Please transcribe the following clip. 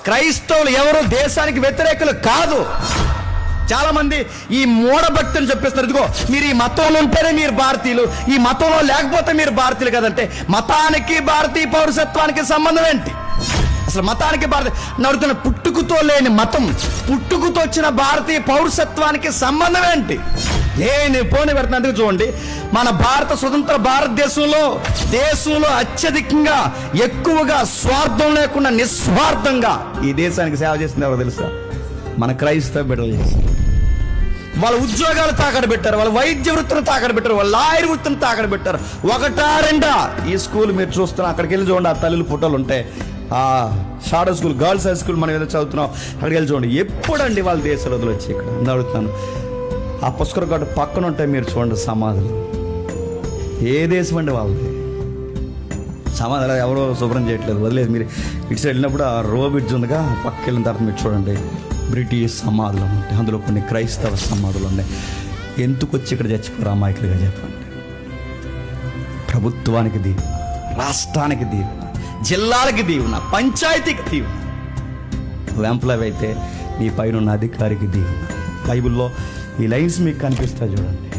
క్రైస్తవులు ఎవరు దేశానికి వ్యతిరేకులు కాదు. చాలా మంది ఈ మూఢభక్తిని చెప్పేస్తారు. ఇదిగో మీరు ఈ మతంలో ఉంటేనే మీరు భారతీయులు, ఈ మతంలో లేకపోతే మీరు భారతీయులు కదంటే మతానికి భారతీయ పౌరసత్వానికి సంబంధం ఏంటి? అసలు మతానికి నడుతున్న పుట్టుకతో లేని మతం, పుట్టుకతో వచ్చిన భారతీయ పౌరసత్వానికి సంబంధం ఏంటి? లేని పోని పెడుతున్నందుకు చూడండి, మన స్వతంత్ర భారతదేశంలో అత్యధికంగా ఎక్కువగా స్వార్థం లేకుండా నిస్వార్థంగా ఈ దేశానికి సేవ చేసింది ఎవరో తెలుసా? మన క్రైస్తవ బిడ్డలు చేస్తారు. వాళ్ళ ఉద్యోగాలు తాకడ పెట్టారు, వాళ్ళ వైద్య వృత్తిని తాకడ పెట్టారు, వాళ్ళ లాయర్ వృత్తిని తాకడ పెట్టారు. ఒకటా రెండా? ఈ స్కూల్ మీరు చూస్తున్నా, అక్కడికి వెళ్ళి చూడండి, ఆ తల్లుల ఫోటోలు ఉంటాయి. ఆ shadow school, girls high school మనం ఏదో చదువుతున్నాం, అక్కడికి వెళ్ళి చూడండి. ఎప్పుడండి వాళ్ళ దేశాలు వదిలి వచ్చి ఇక్కడ అడుగుతున్నాను. ఆ పుష్కర గడ్డ పక్కన ఉంటాయి, మీరు చూడండి సమాధులు. ఏ దేశం అండి వాళ్ళది? సమాధులు ఎవరో శుభ్రం చేయట్లేదు, వదిలేదు. మీరు ఇటు సైడ్ వెళ్ళినప్పుడు ఆ రో బ్రిడ్జ్ ఉందిగా, పక్కకి వెళ్ళిన తర్వాత మీరు చూడండి బ్రిటిష్ సమాధులు ఉంటాయి, అందులో కొన్ని క్రైస్తవ సమాధులు ఉన్నాయి. ఎందుకు వచ్చి ఇక్కడ చచ్చిపోరు అమాయకులుగా చెప్పండి? ప్రభుత్వానికి దీవెన, రాష్ట్రానికి దీవెన, జిల్లాలకి దీవెన, పంచాయతీకి దీవెన. నువ్వు ఎంప్లాయ్ అయితే నీ పైన ఉన్న అధికారికి దీవెన. బైబిల్లో ఈ లైన్స్ మీకు కనిపిస్తాయి చూడండి.